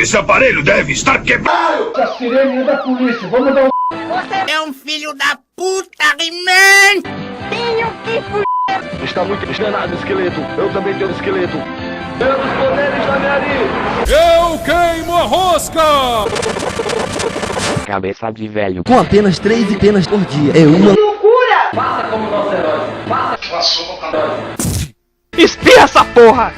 Esse aparelho deve estar quebrado! A sirene da polícia, vamos dar um... Você é um filho da puta, He-Man! Tenho que fuder! Está muito enganado, esqueleto. Eu também tenho um esqueleto. Pelos poderes da nariz! Eu queimo a rosca! Cabeça de velho. Com apenas 3 penas por dia. É uma Loucura! Faça como nosso herói. Faça. Espirra essa porra!